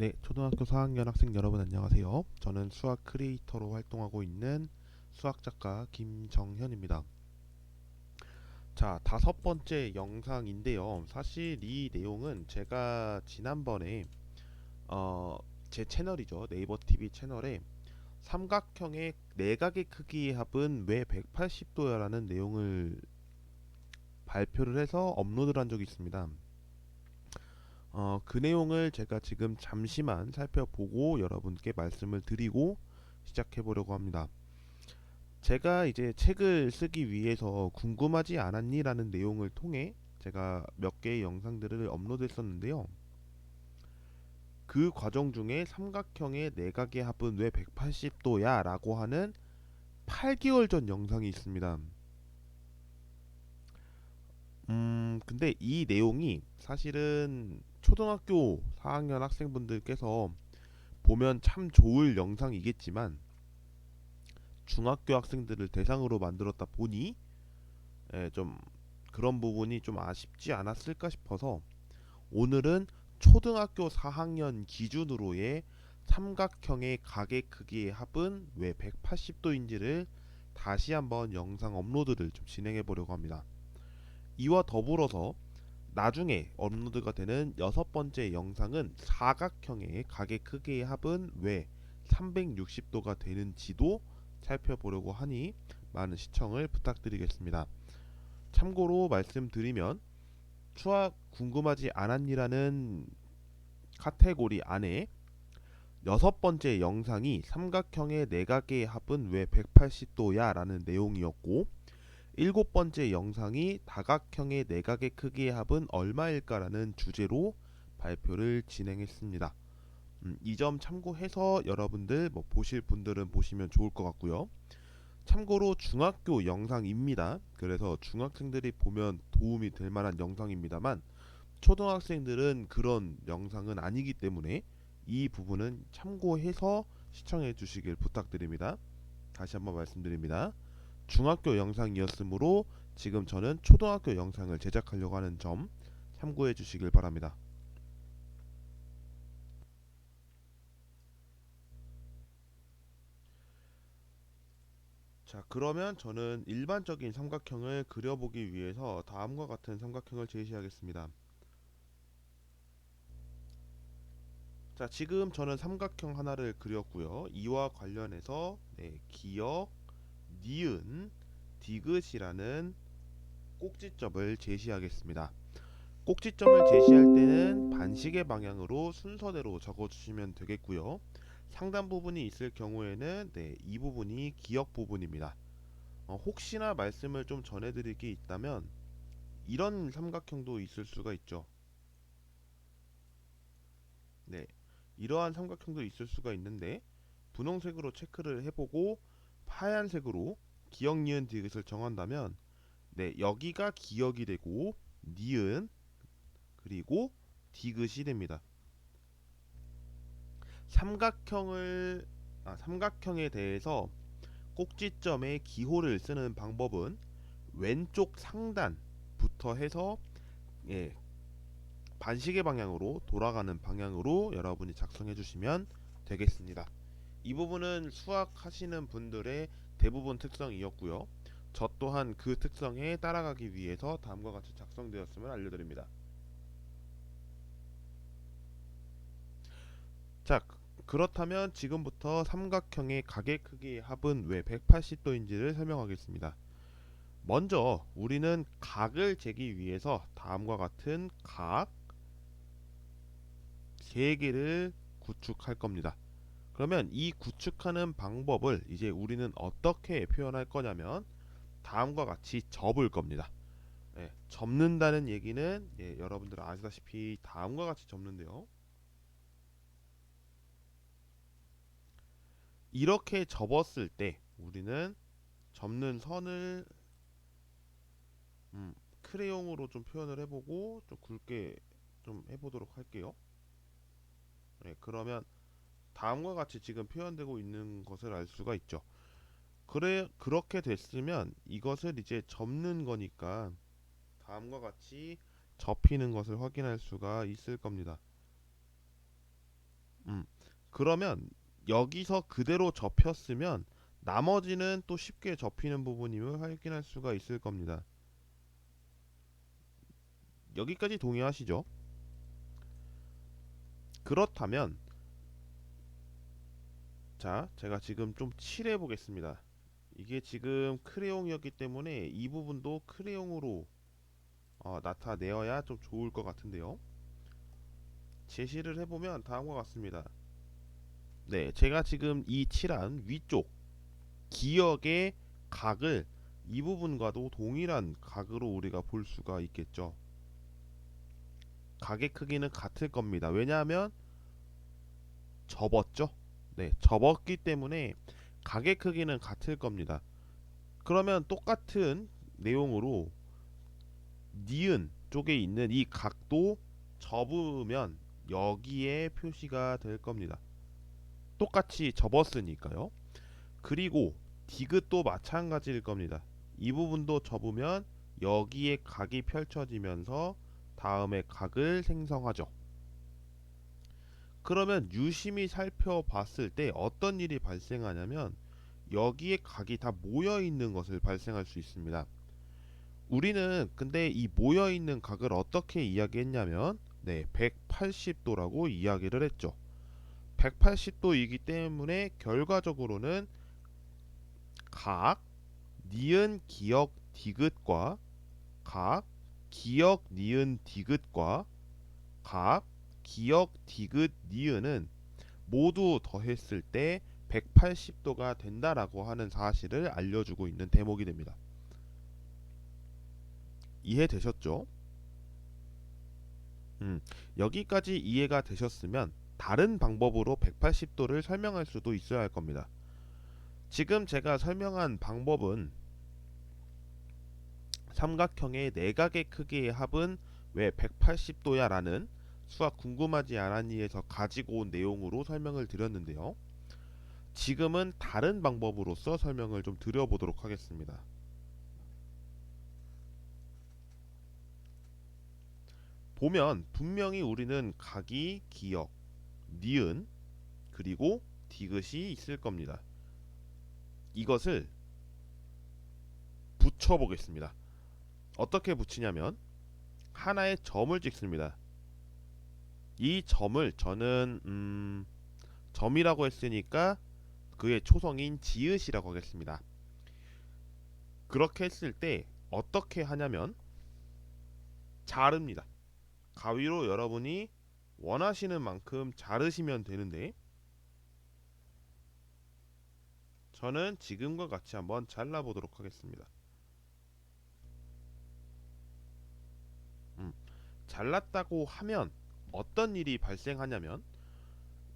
네, 초등학교 4학년 학생 여러분 안녕하세요. 저는 수학 크리에이터로 활동하고 있는 수학 작가 김정현입니다. 자, 다섯 번째 영상인데요. 사실 이 내용은 제가 지난번에 어, 제 채널이죠. 네이버 TV 채널에 삼각형의 내각의 크기의 합은 왜 180도야라는 내용을 발표를 해서 업로드를 한 적이 있습니다. 그 내용을 제가 지금 잠시만 살펴보고 여러분께 말씀을 드리고 시작해 보려고 합니다. 제가 이제 책을 쓰기 위해서 궁금하지 않았니라는 내용을 통해 제가 몇 개의 영상들을 업로드했었는데요. 그 과정 중에 삼각형의 내각의 합은 왜 180도야 라고 하는 8개월 전 영상이 있습니다. 근데 이 내용이 사실은 초등학교 4학년 학생분들께서 보면 참 좋을 영상이겠지만 중학교 학생들을 대상으로 만들었다 보니 좀 그런 부분이 좀 아쉽지 않았을까 싶어서 오늘은 초등학교 4학년 기준으로의 삼각형의 가계 크기의 합은 왜 180도인지를 다시 한번 영상 업로드를 좀 진행해 보려고 합니다. 이와 더불어서 나중에 업로드가 되는 여섯 번째 영상은 사각형의 가계 크기의 합은 왜 360도가 되는지도 살펴보려고 하니 많은 시청을 부탁드리겠습니다. 참고로 말씀드리면 수학 궁금하지 않았니라는 카테고리 안에 여섯 번째 영상이 삼각형의 내각의 합은 왜 180도야 라는 내용이었고 일곱 번째 영상이 다각형의 내각의 크기의 합은 얼마일까 라는 주제로 발표를 진행했습니다. 이 점 참고해서 여러분들 보실 분들은 보시면 좋을 것 같고요. 참고로 중학교 영상입니다. 그래서 중학생들이 보면 도움이 될 만한 영상입니다만 초등학생들은 그런 영상은 아니기 때문에 이 부분은 참고해서 시청해 주시길 부탁드립니다. 다시 한번 말씀드립니다. 중학교 영상이었으므로 지금 저는 초등학교 영상을 제작하려고 하는 점 참고해 주시길 바랍니다. 자, 그러면 저는 일반적인 삼각형을 그려보기 위해서 다음과 같은 삼각형을 제시하겠습니다. 자, 지금 저는 삼각형 하나를 그렸고요. 이와 관련해서 기역, 니은, 디귿이라는 꼭지점을 제시하겠습니다. 꼭지점을 제시할 때는 반시계 방향으로 순서대로 적어주시면 되겠고요. 상단 부분이 있을 경우에는 이 부분이 기역 부분입니다. 혹시나 말씀을 좀 전해드릴 게 있다면 이런 삼각형도 있을 수가 있죠. 네, 이러한 삼각형도 있을 수가 있는데 분홍색으로 체크를 해보고 하얀색으로 기역, 니은, 디귿을 정한다면 여기가 기역이 되고 니은 그리고 디귿이 됩니다. 삼각형을 삼각형에 대해서 꼭지점에 기호를 쓰는 방법은 왼쪽 상단부터 해서 예, 반시계 방향으로 돌아가는 방향으로 여러분이 작성해 주시면 되겠습니다. 이 부분은 수학 하시는 분들의 대부분 특성이었고요. 저 또한 그 특성에 따라가기 위해서 다음과 같이 작성되었음을 알려드립니다. 자, 그렇다면 지금부터 삼각형의 가계 크기의 합은 왜 180도인지를 설명하겠습니다. 먼저 우리는 각을 재기 위해서 다음과 같은 각 3개를 구축할 겁니다. 그러면 이 구축하는 방법을 이제 우리는 어떻게 표현할 거냐면 다음과 같이 접을 겁니다. 접는다는 얘기는 여러분들 아시다시피 다음과 같이 접는데요. 이렇게 접었을 때 우리는 접는 선을 크레용으로 좀 표현을 해보고 좀 굵게 좀 해보도록 할게요. 그러면 다음과 같이 지금 표현되고 있는 것을 알 수가 있죠. 그렇게 됐으면 이것을 이제 접는 거니까 다음과 같이 접히는 것을 확인할 수가 있을 겁니다. 음. 그러면 여기서 그대로 접혔으면 나머지는 또 쉽게 접히는 부분임을 확인할 수가 있을 겁니다. 여기까지 동의하시죠? 그렇다면 자, 제가 지금 좀 칠해 보겠습니다. 이게 지금 크레용이었기 때문에 이 부분도 크레용으로 나타내어야 좀 좋을 것 같은데요. 제시를 해보면 다음과 같습니다. 네, 제가 지금 이 칠한 위쪽 기역의 각을 이 부분과도 동일한 각으로 우리가 볼 수가 있겠죠. 각의 크기는 같을 겁니다. 왜냐하면 접었죠. 네, 접었기 때문에 각의 크기는 같을 겁니다. 그러면 똑같은 내용으로 니은 쪽에 있는 이 각도 접으면 여기에 표시가 될 겁니다. 똑같이 접었으니까요. 그리고 디귿도 마찬가지일 겁니다. 이 부분도 접으면 여기에 각이 펼쳐지면서 다음에 각을 생성하죠. 그러면 유심히 살펴봤을 때 어떤 일이 발생하냐면 여기에 각이 다 모여 있는 것을 발생할 수 있습니다. 우리는 근데 이 모여 있는 각을 어떻게 이야기했냐면 네, 180도라고 이야기를 했죠. 180도이기 때문에 결과적으로는 각 니은 기역 디귿과 각 기역 니은 디귿과 각 기역 디귿 니은은 모두 더했을 때 180도가 된다라고 하는 사실을 알려주고 있는 대목이 됩니다. 이해되셨죠? 여기까지 이해가 되셨으면 다른 방법으로 180도를 설명할 수도 있어야 할 겁니다. 지금 제가 설명한 방법은 삼각형의 내각의 크기의 합은 왜 180도야 라는 수학 궁금하지 않았니에서 가지고 온 내용으로 설명을 드렸는데요. 지금은 다른 방법으로서 설명을 좀 드려보도록 하겠습니다. 보면 분명히 우리는 각이 기역, 니은, 그리고 디귿이 있을 겁니다. 이것을 붙여보겠습니다. 어떻게 붙이냐면 하나의 점을 찍습니다. 이 점을 저는 점이라고 했으니까 그의 초성인 지읒이라고 하겠습니다. 그렇게 했을 때 어떻게 하냐면 자릅니다. 가위로 여러분이 원하시는 만큼 자르시면 되는데 저는 지금과 같이 한번 잘라보도록 하겠습니다. 잘랐다고 하면 어떤 일이 발생하냐면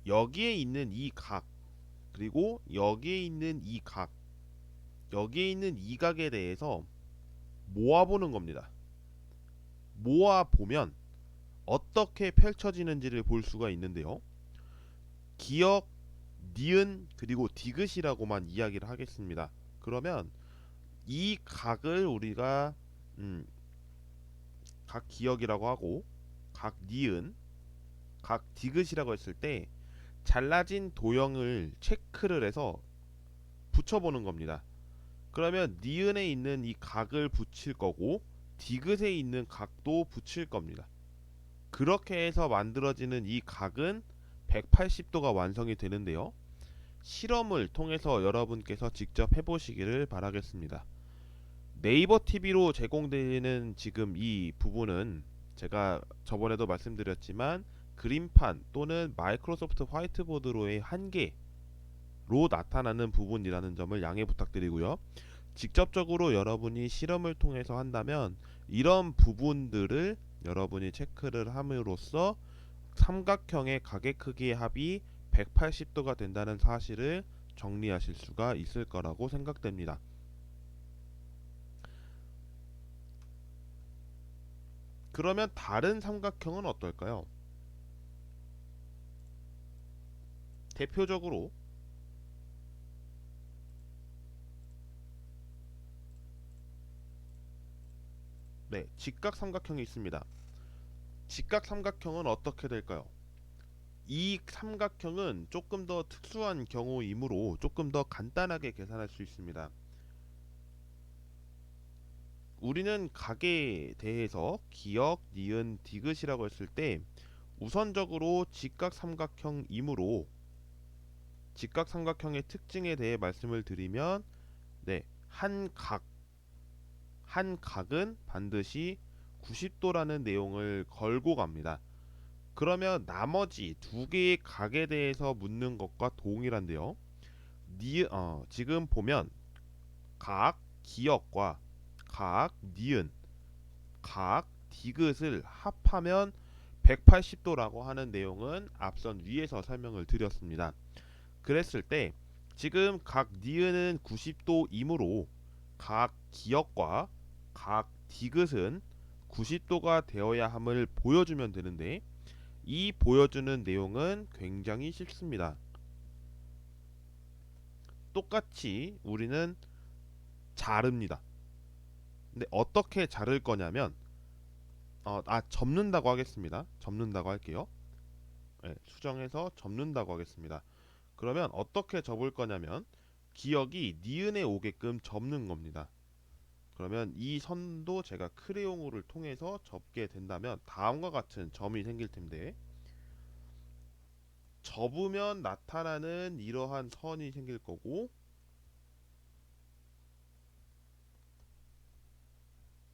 여기에 있는 이 각 그리고 여기에 있는 이 각 여기에 있는 이 각에 대해서 모아보는 겁니다. 모아보면 어떻게 펼쳐지는지를 볼 수가 있는데요. 기역, 니은 그리고 디귿이라고만 이야기를 하겠습니다. 그러면 이 각을 우리가 각 기역이라고 하고 각 니은, 각 디귿이라고 했을 때 잘라진 도형을 체크를 해서 붙여보는 겁니다. 그러면 니은에 있는 이 각을 붙일 거고 디귿에 있는 각도 붙일 겁니다. 그렇게 해서 만들어지는 이 각은 180도가 완성이 되는데요. 실험을 통해서 여러분께서 직접 해보시기를 바라겠습니다. 네이버 TV로 제공되는 지금 이 부분은 제가 저번에도 말씀드렸지만 그림판 또는 마이크로소프트 화이트보드로의 한계로 나타나는 부분이라는 점을 양해 부탁드리고요. 직접적으로 여러분이 실험을 통해서 한다면 이런 부분들을 여러분이 체크를 함으로써 삼각형의 각의 크기의 합이 180도가 된다는 사실을 정리하실 수가 있을 거라고 생각됩니다. 그러면 다른 삼각형은 어떨까요? 대표적으로 네, 직각 삼각형이 있습니다. 직각 삼각형은 어떻게 될까요? 이 삼각형은 조금 더 특수한 경우이므로 조금 더 간단하게 계산할 수 있습니다. 우리는 각에 대해서 기역, 니은, 디귿이라고 했을 때 우선적으로 직각삼각형이므로 직각삼각형의 특징에 대해 말씀을 드리면 네, 한 각은 반드시 90도라는 내용을 걸고 갑니다. 그러면 나머지 두 개의 각에 대해서 묻는 것과 동일한데요. 지금 보면 각 기역과 각 니은, 각 디귿을 합하면 180도라고 하는 내용은 앞선 위에서 설명을 드렸습니다. 그랬을 때 지금 각 니은은 90도이므로 각 기역과 각 디귿은 90도가 되어야 함을 보여주면 되는데 이 보여주는 내용은 굉장히 쉽습니다. 똑같이 우리는 자릅니다. 근데 어떻게 자를 거냐면 접는다고 하겠습니다. 접는다고 할게요. 네, 수정해서 접는다고 하겠습니다. 그러면 어떻게 접을 거냐면 기역이 니은에 오게끔 접는 겁니다. 그러면 이 선도 제가 크레용으로 통해서 접게 된다면 다음과 같은 점이 생길 텐데 접으면 나타나는 이러한 선이 생길 거고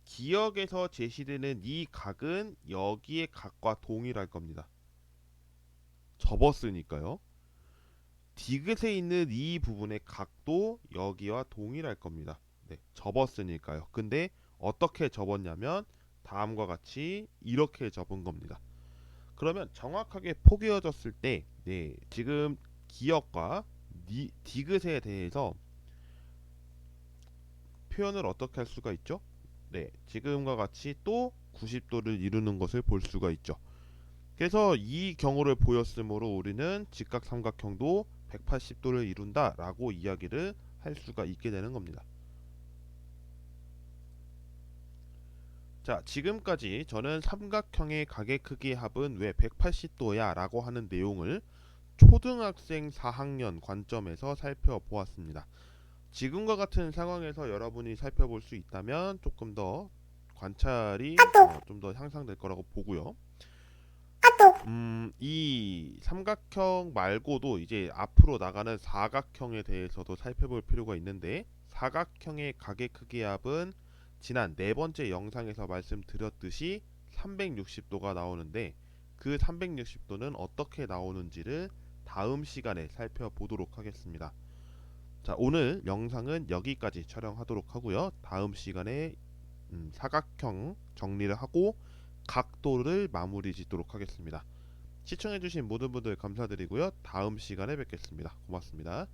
기역에서 제시되는 이 각은 여기의 각과 동일할 겁니다. 접었으니까요. 디귿에 있는 이 부분의 각도 여기와 동일할 겁니다. 네, 접었으니까요. 근데 어떻게 접었냐면 다음과 같이 이렇게 접은 겁니다. 그러면 정확하게 포개어졌을 때 네, 지금 기역과 디귿에 대해서 표현을 어떻게 할 수가 있죠? 네, 지금과 같이 또 90도를 이루는 것을 볼 수가 있죠. 그래서 이 경우를 보였으므로 우리는 직각삼각형도 180도를 이룬다라고 이야기를 할 수가 있게 되는 겁니다. 자, 지금까지 저는 삼각형의 각의 크기의 합은 왜 180도야 라고 하는 내용을 초등학생 4학년 관점에서 살펴보았습니다. 지금과 같은 상황에서 여러분이 살펴볼 수 있다면 조금 더 관찰이 좀 더 향상될 거라고 보고요. 이 삼각형 말고도 이제 앞으로 나가는 사각형에 대해서도 살펴볼 필요가 있는데 사각형의 각의 크기의 합은 지난 네 번째 영상에서 말씀드렸듯이 360도가 나오는데 그 360도는 어떻게 나오는지를 다음 시간에 살펴보도록 하겠습니다. 자, 오늘 영상은 여기까지 촬영하도록 하고요. 다음 시간에 사각형 정리를 하고 각도를 마무리 짓도록 하겠습니다. 시청해주신 모든 분들 감사드리고요. 다음 시간에 뵙겠습니다. 고맙습니다.